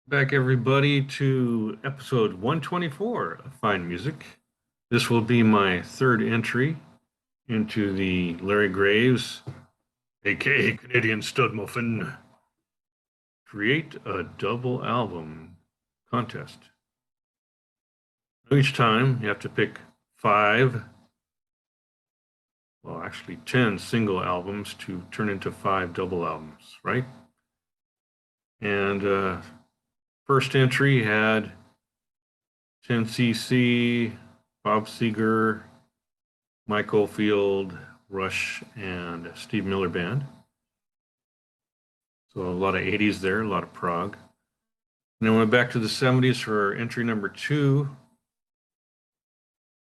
Back, everybody, to episode 124 of Fine Music. This will be my third entry into the Larry Graves, aka Canadian Studmuffin, Create a Double Album contest. Each time you have to pick five, well, actually 10 single albums to turn into five double albums, right? And first entry had 10cc, Bob Seger, Mike Oldfield, Rush, and Steve Miller Band. So a lot of 80s there, a lot of prog. And then went back to the 70s for entry number two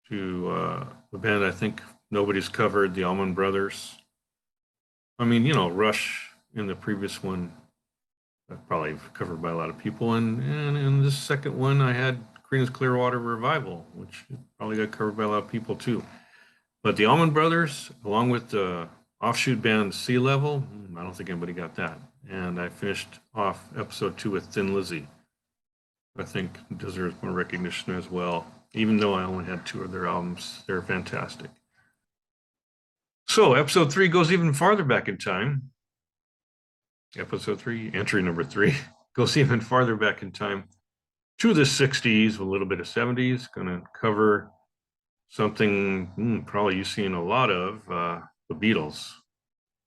to the band I think nobody's covered, the Allman Brothers. I mean, Rush in the previous one, probably covered by a lot of people. And in this second one, I had Creedence Clearwater Revival, which probably got covered by a lot of people too. But the Allman Brothers, along with the offshoot band Sea Level, I don't think anybody got that. And I finished off episode 2 with Thin Lizzy. I think deserves more recognition as well. Even though I only had 2 of their albums, they're fantastic. So episode 3 goes even farther back in time. Episode 3, entry number 3, goes even farther back in time to the 60s with a little bit of 70s. Going to cover something probably you've seen a lot of, the Beatles.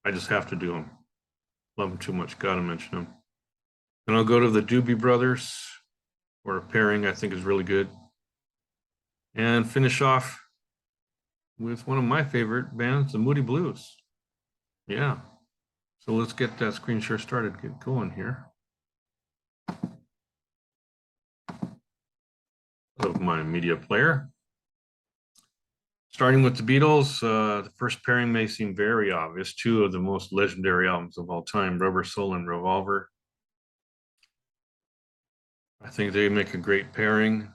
I just have to do them. Love them too much. Got to mention them. Then I'll go to the Doobie Brothers, or a pairing I think is really good. And finish off with one of my favorite bands, the Moody Blues. Yeah. So let's get that screen share started, get going here. Of my media player. Starting with the Beatles, the first pairing may seem very obvious. 2 of the most legendary albums of all time, Rubber Soul and Revolver. I think they make a great pairing.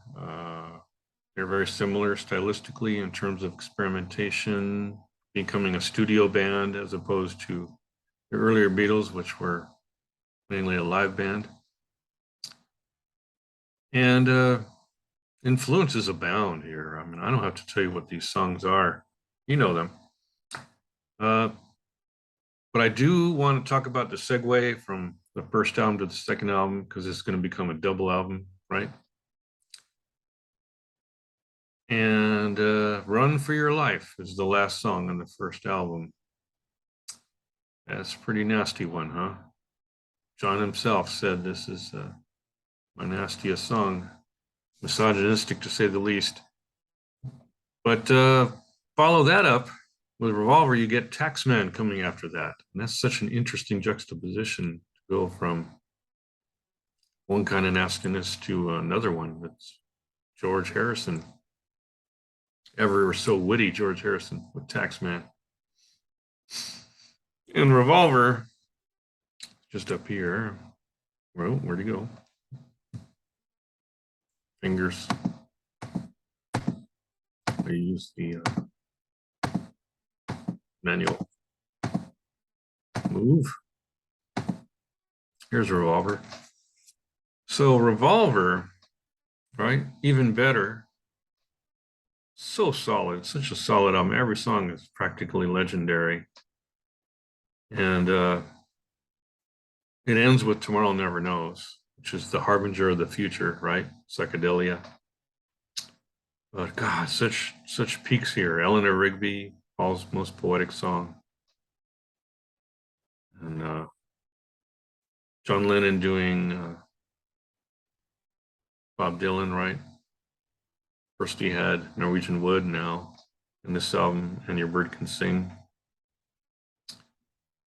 They're very similar stylistically in terms of experimentation, becoming a studio band as opposed to the earlier Beatles, which were mainly a live band. And influences abound here. I mean, I don't have to tell you what these songs are. You know them. But I do want to talk about the segue from the first album to the second album, because it's going to become a double album, right? And Run for Your Life is the last song on the first album. That's a pretty nasty one, huh? John himself said this is my nastiest song. Misogynistic, to say the least. But follow that up with Revolver, you get Taxman coming after that. And that's such an interesting juxtaposition to go from one kind of nastiness to another one. That's George Harrison. Ever so witty George Harrison with Taxman. And Revolver, just up here. Well, where'd he go? Fingers. I use the manual. Move. Here's Revolver. So Revolver, right? Even better. So solid, such a solid album. Every song is practically legendary. And it ends with Tomorrow Never Knows, which is the harbinger of the future, right? Psychedelia. But God, such peaks here. Eleanor Rigby, Paul's most poetic song. And John Lennon doing Bob Dylan, right? First he had Norwegian Wood, now in this album, And Your Bird Can Sing.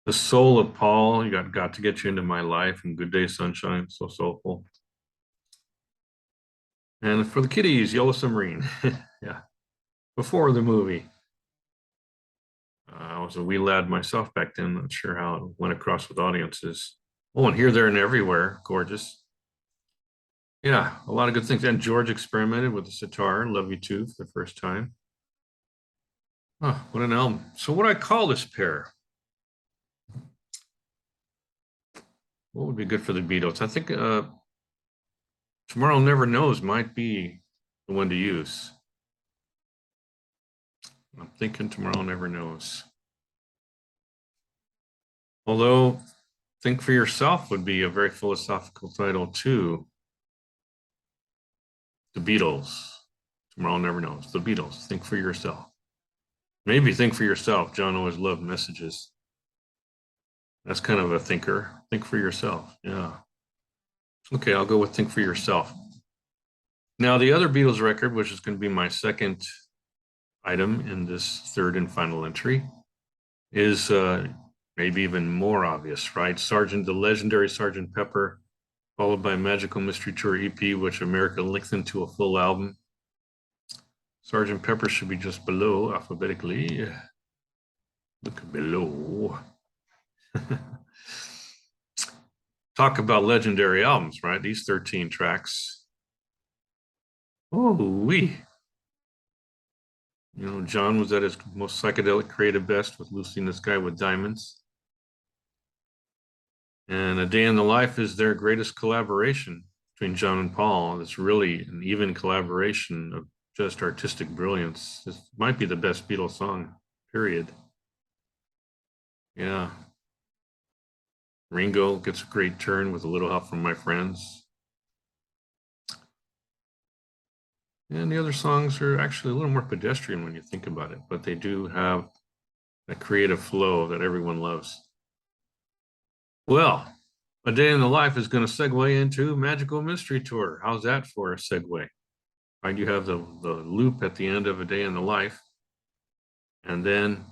The Soul of Paul, you got to Get You Into My Life, and Good Day Sunshine, so soulful. And for the kiddies, Yellow Submarine. Yeah, before the movie. I was a wee lad myself back then, not sure how it went across with audiences. Oh, and Here, There, and Everywhere, gorgeous. Yeah, a lot of good things. And George experimented with the sitar, Love You Too, for the first time. Oh, what an album. So what do I call this pair? What would be good for the Beatles? I think Tomorrow Never Knows might be the one to use. I'm thinking Tomorrow Never Knows. Although Think for Yourself would be a very philosophical title too. The Beatles. Tomorrow Never Knows. The Beatles. Think for Yourself. Maybe Think for Yourself. John always loved messages. That's kind of a thinker. Think for yourself. Yeah. Okay, I'll go with Think for Yourself. Now, the other Beatles record, which is going to be my second item in this third and final entry, is maybe even more obvious, right? The legendary Sgt. Pepper, followed by Magical Mystery Tour EP, which America lengthened to a full album. Sgt. Pepper should be just below alphabetically. Look below. Talk about legendary albums, right? These 13 tracks. Oh, wee. You know, John was at his most psychedelic creative best with Lucy in the Sky with Diamonds. And A Day in the Life is their greatest collaboration between John and Paul. It's really an even collaboration of just artistic brilliance. This might be the best Beatles song, period. Yeah. Ringo gets a great turn with A Little Help from My Friends. And the other songs are actually a little more pedestrian when you think about it, but they do have a creative flow that everyone loves. Well, A Day in the Life is going to segue into Magical Mystery Tour. How's that for a segue? Right, you have the loop at the end of A Day in the Life, and then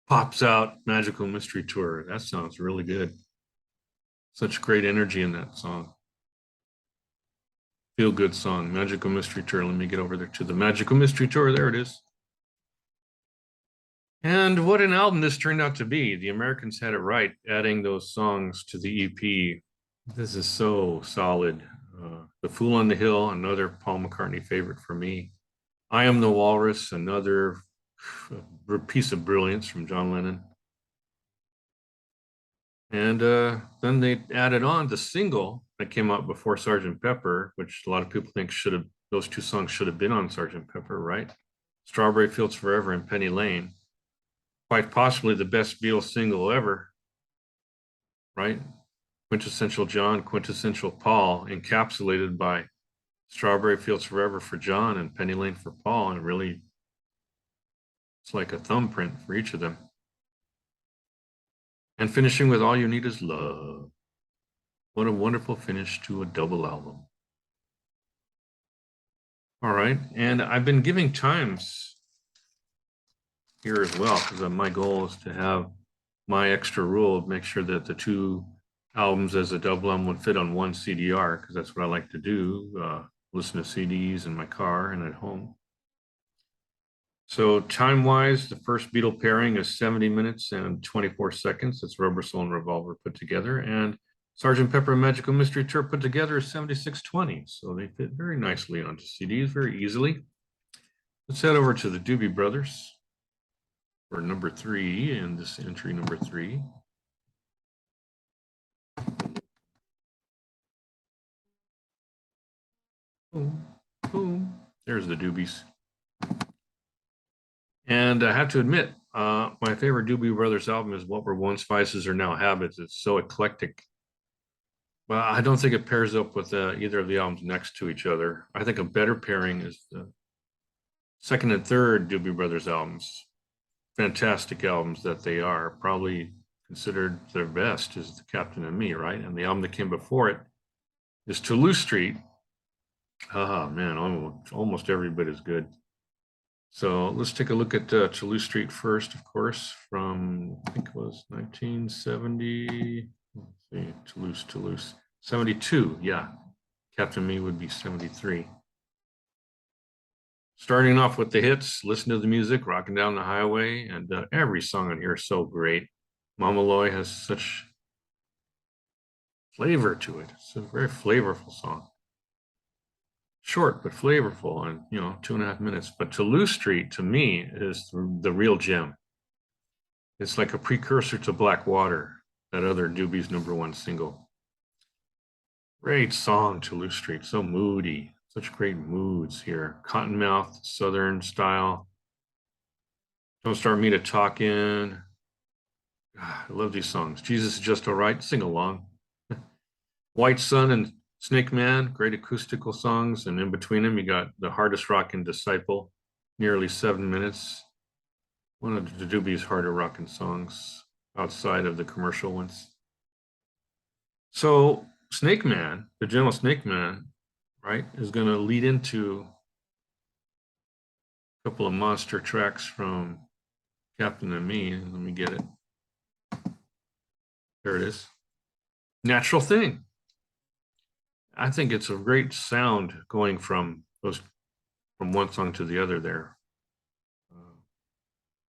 pops out Magical Mystery Tour. That sounds really good. Such great energy in that song. Feel good song, Magical Mystery Tour. Let me get over there to the Magical Mystery Tour. There it is. And what an album this turned out to be. The Americans had it right, adding those songs to the EP. This is so solid. The Fool on the Hill, another Paul McCartney favorite for me. I Am the Walrus, another piece of brilliance from John Lennon. And then they added on the single that came out before Sgt. Pepper, which a lot of people think those two songs should have been on Sgt. Pepper, right? Strawberry Fields Forever and Penny Lane. Quite possibly the best Beatles single ever, right? Quintessential John, quintessential Paul, encapsulated by Strawberry Fields Forever for John and Penny Lane for Paul. And really, it's like a thumbprint for each of them. And finishing with All You Need Is Love. What a wonderful finish to a double album. All right, and I've been giving times here as well, because my goal is to have my extra rule of make sure that the two albums as a double album would fit on one CDR, because that's what I like to do, listen to CDs in my car and at home. So time-wise, the first Beatle pairing is 70 minutes and 24 seconds. That's Rubber Soul and Revolver put together. And Sgt. Pepper Magical Mystery Tour put together is 76:20. So they fit very nicely onto CDs, very easily. Let's head over to the Doobie Brothers for number 3 in this entry number 3. Boom, boom. There's the Doobies. And I have to admit, my favorite Doobie Brothers album is What Were Once Vices Are Now Habits. It's so eclectic. Well, I don't think it pairs up with either of the albums next to each other. I think a better pairing is the second and third Doobie Brothers albums. Fantastic albums that they are. Probably considered their best is The Captain and Me, right? And the album that came before it is Toulouse Street. Ah, man, almost every bit as good. So let's take a look at Toulouse Street first, of course, from, I think it was 1970. Let's see, Toulouse. 72, yeah. Captain Me would be 73. Starting off with the hits, listen to the music, rocking down the highway, and every song on here is so great. Mama Loy has such flavor to it. It's a very flavorful song. Short, but flavorful, and 2.5 minutes. But Toulouse Street, to me, is the real gem. It's like a precursor to Black Water, that other Doobie's #1 single. Great song, Toulouse Street. So moody. Such great moods here. Cottonmouth, Southern style. Don't Start Me to Talkin'. I love these songs. Jesus is Just All Right. Sing along. White Sun and Snake Man, great acoustical songs. And in between them, you got The Hardest Rockin' Disciple, nearly 7 minutes. One of the Doobie's harder rockin' songs outside of the commercial ones. So Snake Man, the Gentle Snake Man, right, is going to lead into a couple of monster tracks from Captain and Me. Let me get it. There it is. Natural Thing. I think it's a great sound going from one song to the other there.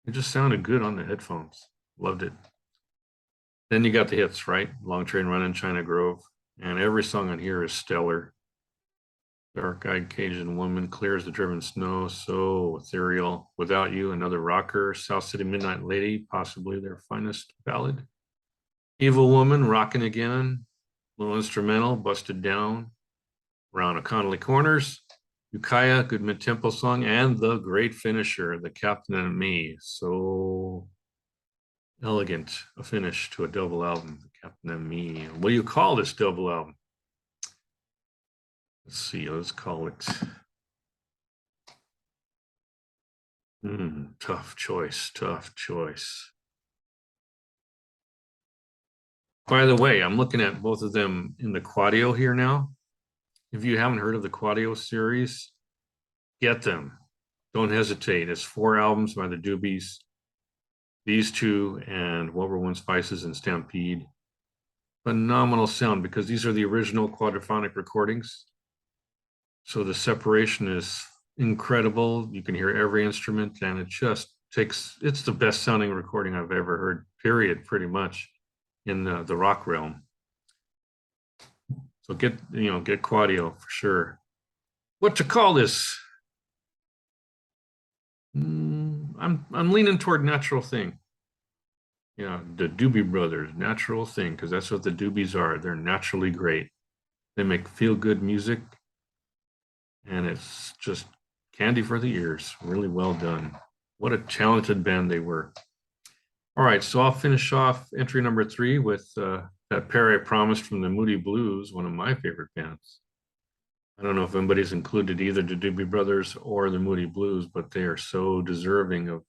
It just sounded good on the headphones. Loved it. Then you got the hits, right? Long Train Running, China Grove. And every song on here is stellar. Dark-Eyed Cajun Woman, Clear as the Driven Snow, So Ethereal, Without You, Another Rocker, South City Midnight Lady, possibly their finest ballad. Evil Woman, Rockin' Again, little instrumental, Busted Down, Round of Connolly Corners, Ukiah, good mid-tempo song, and the great finisher, The Captain and Me. So elegant a finish to a double album, The Captain and Me. What do you call this double album? Let's see, let's call it. Tough choice, tough choice. By the way, I'm looking at both of them in the Quadio here now. If you haven't heard of the Quadio series, get them. Don't hesitate. It's 4 albums by the Doobies. These two and What Were Once Spices and Stampede. Phenomenal sound because these are the original quadraphonic recordings. So the separation is incredible. You can hear every instrument and it just it's the best sounding recording I've ever heard, period, pretty much in the rock realm. So get Quadio for sure. What to call this? I'm leaning toward Natural Thing. The Doobie Brothers, Natural Thing, because that's what the Doobies are. They're naturally great. They make feel good music, and it's just candy for the ears. Really well done. What a talented band they were. All right, so I'll finish off entry number 3 with that pair I promised from the Moody Blues, one of my favorite bands. I don't know if anybody's included either the Doobie Brothers or the Moody Blues, but they are so deserving of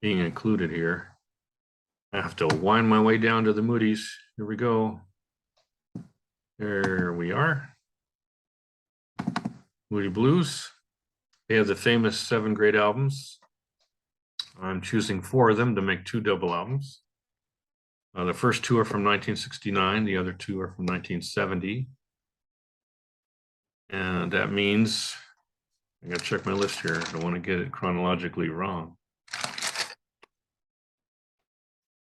being included here. I have to wind my way down to the Moody's. Here we go. There we are. Moody Blues. They have the famous 7 great albums. I'm choosing 4 of them to make 2 double albums. The first 2 are from 1969. The other 2 are from 1970. And that means, I got to check my list here. I don't want to get it chronologically wrong.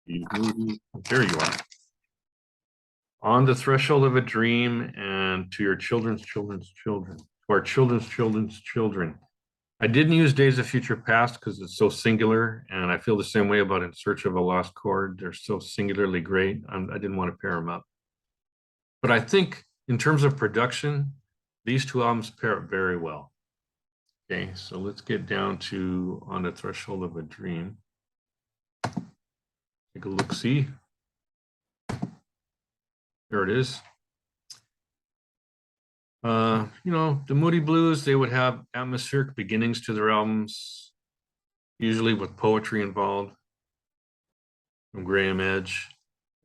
There you are. On the Threshold of a Dream and To Your Children's Children's Children, to Our Children's Children's Children. I didn't use Days of Future Past because it's so singular, and I feel the same way about In Search of a Lost Chord. They're so singularly great. I didn't want to pair them up. But I think in terms of production, these 2 albums pair up very well. Okay, so let's get down to On the Threshold of a Dream. Take a look-see. There it is. The Moody Blues, they would have atmospheric beginnings to their albums, usually with poetry involved from Graham Edge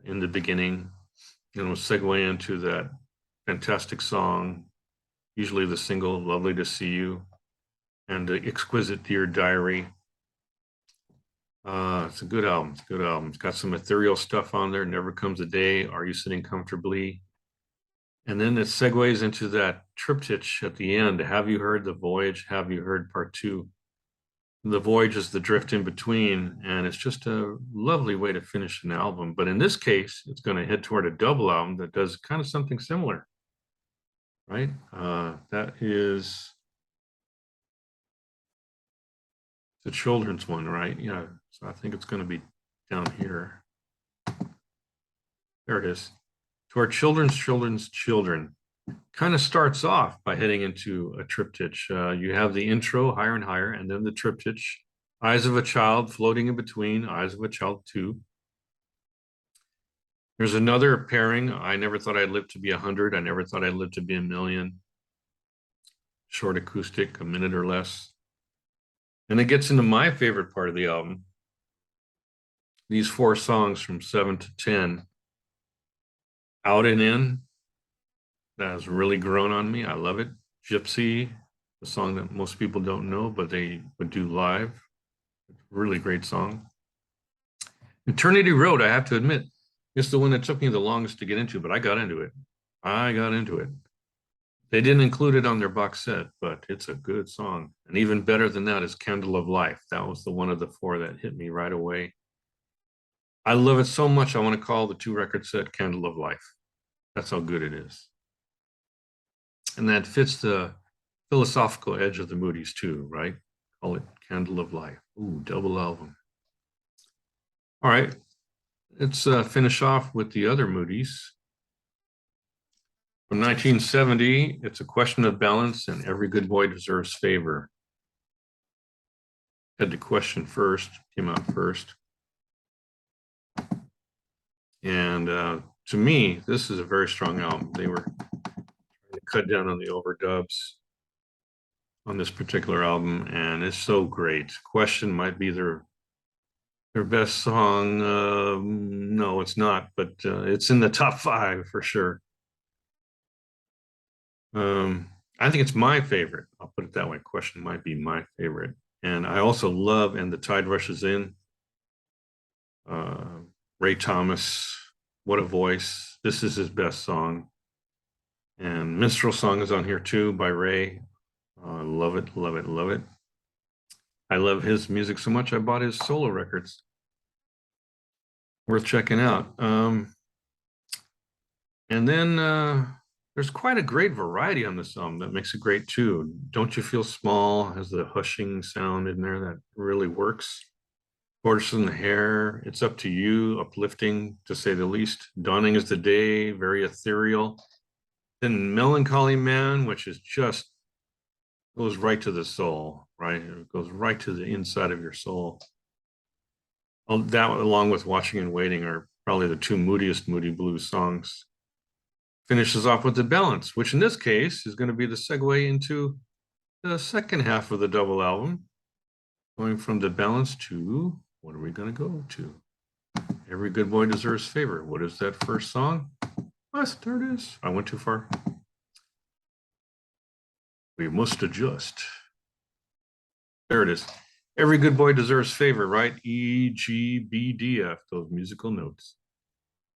in the beginning, segue into that fantastic song, usually the single Lovely to See You, and the exquisite Dear Diary. It's a good album. It's a good album. It's got some ethereal stuff on there. Never Comes a Day. Are You Sitting Comfortably? And then it segues into that triptych at the end. Have you heard The Voyage? Have you heard Part 2? The Voyage is the drift in between, and it's just a lovely way to finish an album. But in this case, it's going to head toward a double album that does kind of something similar, right? That is the children's one, right? Yeah, so I think it's going to be down here. There it is. to our children's children's children. Kind of starts off by heading into a triptych. You have the intro, Higher and Higher, and then the triptych, Eyes of a Child floating in between, Eyes of a Child 2. There's another pairing, I Never Thought I'd Live to Be 100, I Never Thought I'd Live to Be a Million. Short acoustic, a minute or less. And it gets into my favorite part of the album. These 4 songs from 7 to 10. Out and In, that has really grown on me. I love it. Gypsy, a song that most people don't know, but they would do live. Really great song. Eternity Road, I have to admit, is the one that took me the longest to get into, but I got into it. They didn't include it on their box set, but it's a good song. And even better than that is Candle of Life. That was the one of the 4 that hit me right away. I love it so much, I want to call the 2-record set Candle of Life. That's how good it is. And that fits the philosophical edge of the Moody's too, right? Call it Candle of Life. Ooh, double album. All right, let's finish off with the other Moody's. From 1970, It's a Question of Balance and Every Good Boy Deserves Favor. Had the question first, came out first. And to me, this is a very strong album. They were trying to cut down on the overdubs on this particular album, and it's so great. Question might be their best song. No, it's not, but it's in the top 5 for sure. I think it's my favorite. I'll put it that way. Question might be my favorite. And I also love And the Tide Rushes In. Ray Thomas, what a voice. This is his best song. And Minstrel Song is on here too by Ray. Love it, love it, love it. I love his music so much, I bought his solo records. Worth checking out. And then there's quite a great variety on this album that makes it great too. Don't You Feel Small has the hushing sound in there that really works. Tortoise in the Hair, It's Up to You, uplifting to say the least. Dawning is the Day, very ethereal. Then Melancholy Man, which is just goes right to the soul, right? It goes right to the inside of your soul. That, along with Watching and Waiting, are probably the 2 moodiest Moody Blues songs. Finishes off with The Balance, which in this case is going to be the segue into the second half of the double album. Going from The Balance to, what are we going to go to? Every Good Boy Deserves Favor. What is that first song? Yes, there it is. I went too far. We must adjust. There it is. Every Good Boy Deserves Favor, right? E, G, B, D, F, those musical notes.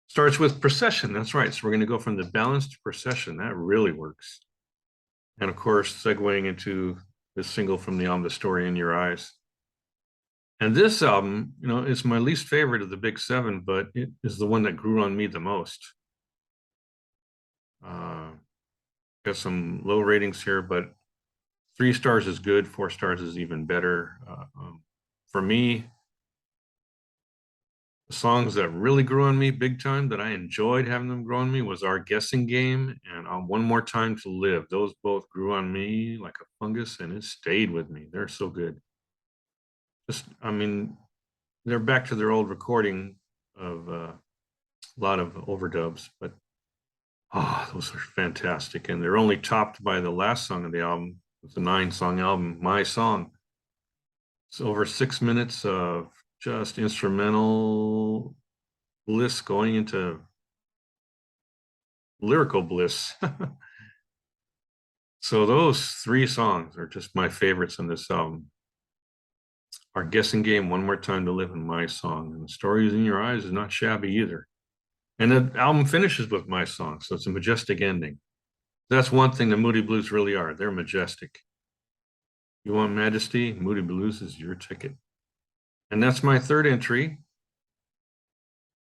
Starts with Procession, that's right. So we're going to go from The Balance to Procession. That really works. And of course, segueing into this single from the album, The Story in Your Eyes. And this album, you know, it's my least favorite of the big 7, but it is the one that grew on me the most. Got some low ratings here, but 3 stars is good, 4 stars is even better. For me, the songs that really grew on me big time, that I enjoyed having them grow on me, was Our Guessing Game and One More Time to Live. Those both grew on me like a fungus, and it stayed with me. They're so good. Just, I mean, they're back to their old recording of a lot of overdubs, but those are fantastic. And they're only topped by the last song of the album. It's a 9-song album, My Song. It's over 6 minutes of just instrumental bliss going into lyrical bliss. So those 3 songs are just my favorites on this album. Our Guessing Game, One More Time to Live, and My Song. And The Story in Your Eyes is not shabby either. And the album finishes with My Song, so it's a majestic ending. That's one thing the Moody Blues really are. They're majestic. You want majesty? Moody Blues is your ticket. And that's my 3rd entry.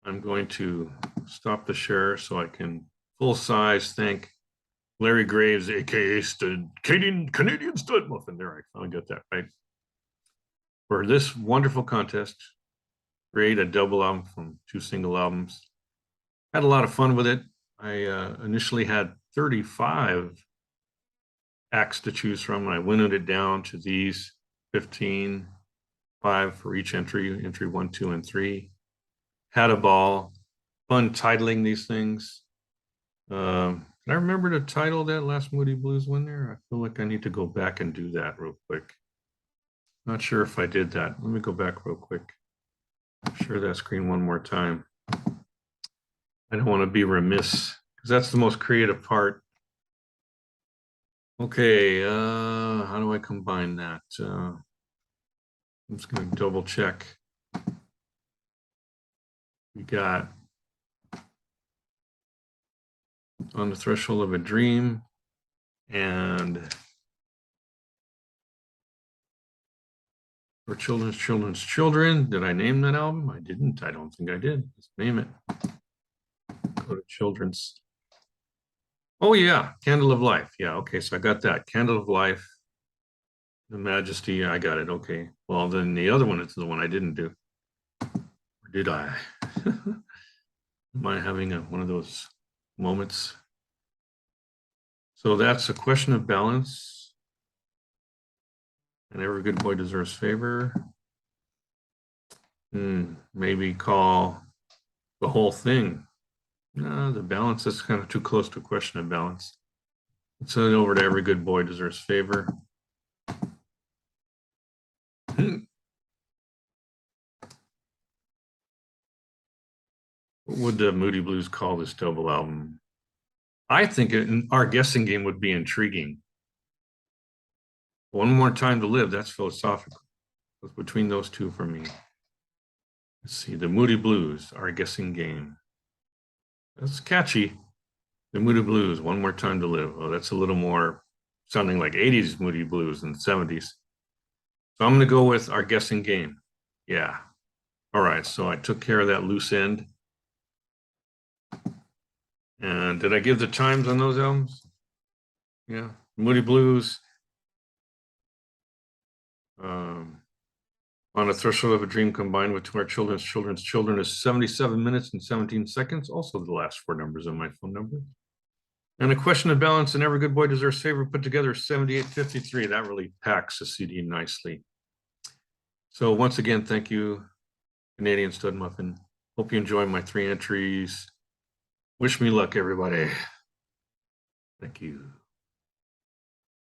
I'm going to stop the share so I can full size thank Larry Graves, aka Canadian Studmuffin. There, I finally got that right. For this wonderful contest, create a double album from 2 single albums. Had a lot of fun with it. I initially had 35 acts to choose from, and I winnowed it down to these 15, 5 for each entry, entry 1, 2, and 3. Had a ball, fun titling these things. Can I remember to title that last Moody Blues one there? I feel like I need to go back and do that real quick. Not sure if I did that. Let me go back real quick. Share that screen one more time. I don't want to be remiss because that's the most creative part. Okay, how do I combine that? I'm just going to double check. We got On the Threshold of a Dream and For Children's Children. Did I name that album? I didn't. I don't think I did. Let's name it. Go to Children's. Oh, yeah. Candle of Life. Yeah. Okay. So I got that. Candle of Life. The Majesty. I got it. Okay. Well, then the other one is the one I didn't do. Or did I? Am I having one of those moments? So that's a question of balance. And every good boy deserves favor. Maybe call the whole thing. No, the balance is kind of too close to a question of balance. Let's send it over to every good boy deserves favor. What would the Moody Blues call this double album? I think our guessing game would be intriguing. One More Time to Live, that's philosophical. It's between those two for me. Let's see, the Moody Blues, our guessing game. That's catchy. The Moody Blues, One More Time to Live. Oh, that's a little more sounding like 80s Moody Blues than 70s. So I'm going to go with our guessing game. Yeah. All right, so I took care of that loose end. And did I give the times on those albums? Yeah. Moody Blues. On the Threshold of a Dream combined with To Our Children's Children is 77 minutes and 17 seconds. Also the last 4 numbers of my phone number. And A Question of Balance and Every Good Boy Deserves Favor put together 78.53. That really packs the CD nicely. So once again, thank you, Canadian Studmuffin. Hope you enjoy my 3 entries. Wish me luck, everybody. Thank you.